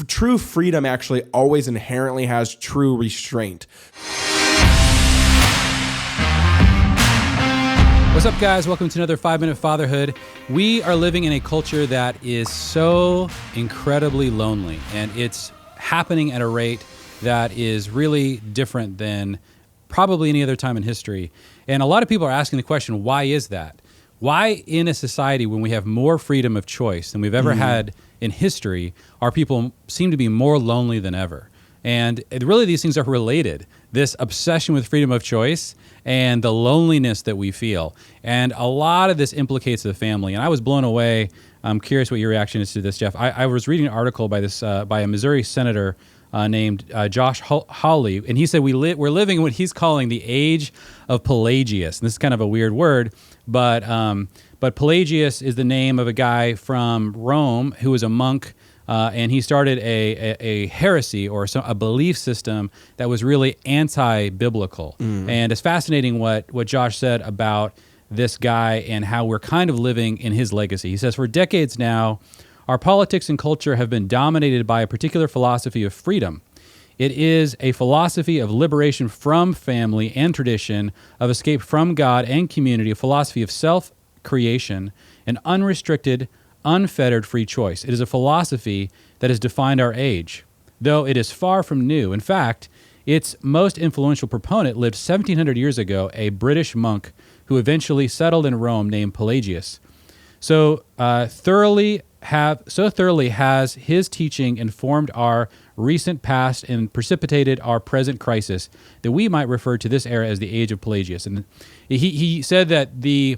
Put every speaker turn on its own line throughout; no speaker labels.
true freedom actually always inherently has true restraint.
What's up, guys? Welcome to another 5-Minute Fatherhood. We are living in a culture that is so incredibly lonely, and it's happening at a rate that is really different than probably any other time in history. And a lot of people are asking the question, why is that? Why in a society when we have more freedom of choice than we've ever had in history, our people seem to be more lonely than ever? And really these things are related. This obsession with freedom of choice and the loneliness that we feel. And a lot of this implicates the family. And I was blown away. I'm curious what your reaction is to this, Jeff. I was reading an article by a Missouri senator named Josh Hawley, and he said we're living in what he's calling the age of Pelagius. And this is kind of a weird word, but Pelagius is the name of a guy from Rome who was a monk, and he started a heresy or a belief system that was really anti-biblical. And it's fascinating what Josh said about this guy and how we're kind of living in his legacy. He says, for decades now, our politics and culture have been dominated by a particular philosophy of freedom. It is a philosophy of liberation from family and tradition, of escape from God and community, a philosophy of self-creation, an unrestricted, unfettered free choice. It is a philosophy that has defined our age, though it is far from new. In fact, its most influential proponent lived 1,700 years ago, a British monk who eventually settled in Rome named Pelagius. So thoroughly has his teaching informed our recent past and precipitated our present crisis that we might refer to this era as the age of Pelagius. And he said that the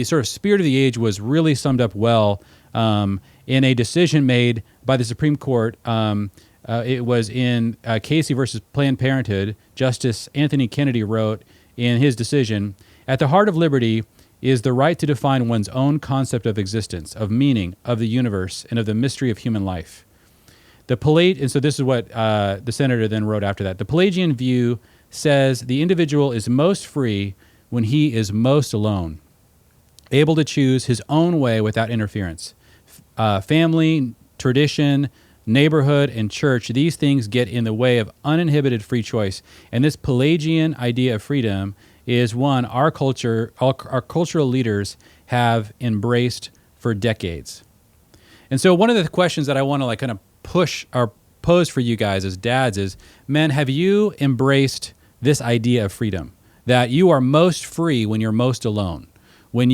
sort of spirit of the age was really summed up well in a decision made by the Supreme Court. It was in Casey versus Planned Parenthood. Justice Anthony Kennedy wrote in his decision, "At the heart of liberty is the right to define one's own concept of existence, of meaning, of the universe, and of the mystery of human life." And so this is what the senator then wrote after that. The Pelagian view says the individual is most free when he is most alone, able to choose his own way without interference. Family, tradition, neighborhood, and church, these things get in the way of uninhibited free choice. And this Pelagian idea of freedom is one our cultural leaders have embraced for decades. And so one of the questions that I want to kind of push or pose for you guys as dads is, men, have you embraced this idea of freedom? That you are most free when you're most alone, when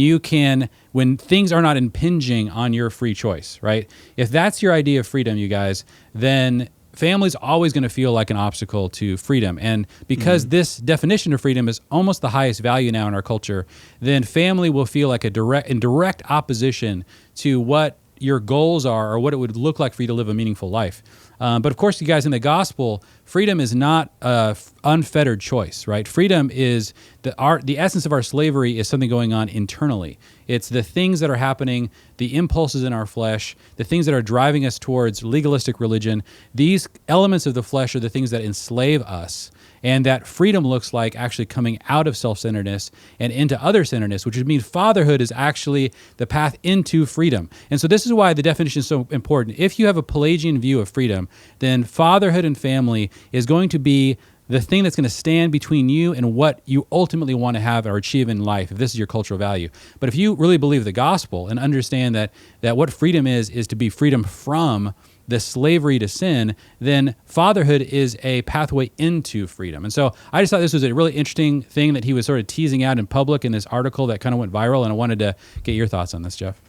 things are not impinging on your free choice, right? If that's your idea of freedom, you guys, then family's always going to feel like an obstacle to freedom. And because this definition of freedom is almost the highest value now in our culture, then family will feel like in direct opposition to what your goals are or what it would look like for you to live a meaningful life. But of course, you guys, in the gospel, freedom is not unfettered choice, right? Freedom is the essence of our slavery is something going on internally. It's the things that are happening, the impulses in our flesh, the things that are driving us towards legalistic religion. These elements of the flesh are the things that enslave us. And that freedom looks like actually coming out of self-centeredness and into other-centeredness, which would mean fatherhood is actually the path into freedom. And so this is why the definition is so important. If you have a Pelagian view of freedom, then fatherhood and family is going to be the thing that's going to stand between you and what you ultimately want to have or achieve in life, if this is your cultural value. But if you really believe the gospel and understand that what freedom is to be freedom from the slavery to sin, then fatherhood is a pathway into freedom. And so I just thought this was a really interesting thing that he was sort of teasing out in public in this article that kind of went viral, and I wanted to get your thoughts on this, Jeff.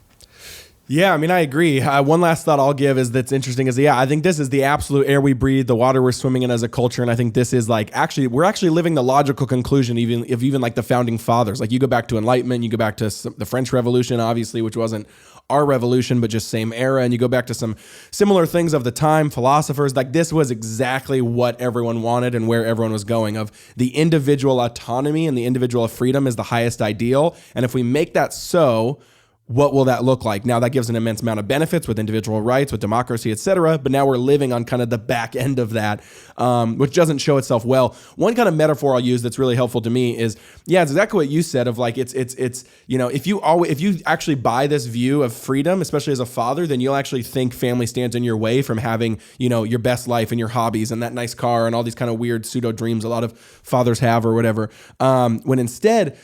Yeah, I mean, I agree. One last thought I'll give is that's interesting is, I think this is the absolute air we breathe, the water we're swimming in as a culture. And I think this is we're actually living the logical conclusion even like the founding fathers. Like you go back to Enlightenment, you go back to the French Revolution, obviously, which wasn't our revolution, but just same era. And you go back to some similar things of the time, philosophers, like this was exactly what everyone wanted and where everyone was going, of the individual autonomy and the individual freedom is the highest ideal. And if we make that so, what will that look like? Now that gives an immense amount of benefits with individual rights, with democracy, et cetera. But now we're living on kind of the back end of that, which doesn't show itself well. One kind of metaphor I'll use that's really helpful to me is, yeah, it's exactly what you said of like, it's if you actually buy this view of freedom, especially as a father, then you'll actually think family stands in your way from having, your best life and your hobbies and that nice car and all these kind of weird pseudo dreams a lot of fathers have or whatever. When instead,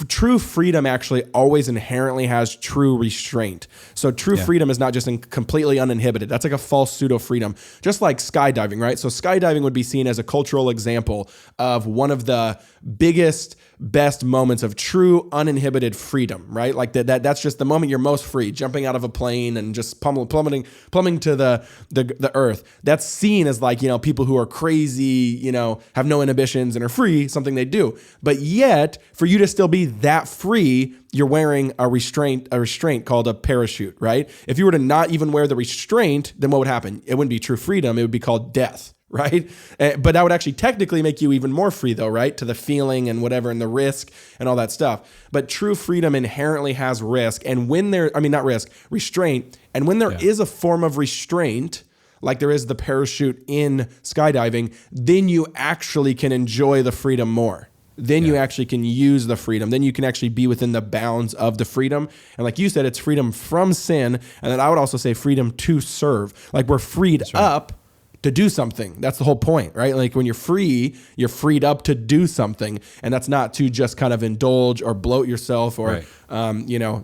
true freedom actually always inherently has true restraint. So true freedom is not just completely uninhibited. That's like a false pseudo freedom, just like skydiving, right? So skydiving would be seen as a cultural example of one of the biggest, best moments of true uninhibited freedom, right? Like that's just the moment you're most free, jumping out of a plane and just plummeting to the earth. That's seen as like, people who are crazy, have no inhibitions and are free, something they do. But yet, for you to still be that free, you're wearing a restraint called a parachute, right? If you were to not even wear the restraint, then what would happen? It wouldn't be true freedom. It would be called death, right? But that would actually technically make you even more free though, right? To the feeling and whatever and the risk and all that stuff. But true freedom inherently has risk. And when restraint. And when there is a form of restraint, like there is the parachute in skydiving, then you actually can enjoy the freedom more. Then you actually can use the freedom. Then you can actually be within the bounds of the freedom. And like you said, it's freedom from sin. And then I would also say freedom to serve. Like we're freed up to do something. That's the whole point, right? Like when you're free, you're freed up to do something. And that's not to just kind of indulge or bloat yourself or,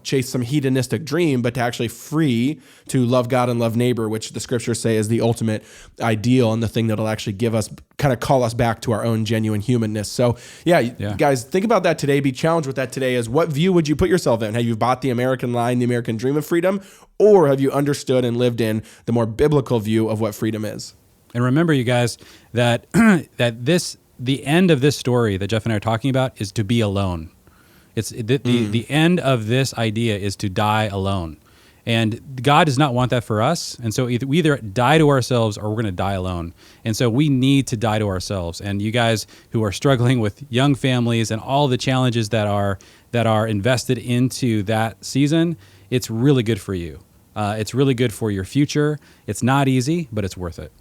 chase some hedonistic dream, but to actually free to love God and love neighbor, which the scriptures say is the ultimate ideal and the thing that'll actually give us, kind of call us back to our own genuine humanness. So guys, think about that today. Be challenged with that today. Is what view would you put yourself in? Have you bought the American line, the American dream of freedom, or have you understood and lived in the more biblical view of what freedom is?
And remember, you guys, that the end of this story that Jeff and I are talking about is to be alone. It's the end of this idea is to die alone. And God does not want that for us. And so we either die to ourselves or we're going to die alone. And so we need to die to ourselves. And you guys who are struggling with young families and all the challenges that are invested into that season, it's really good for you. It's really good for your future. It's not easy, but it's worth it.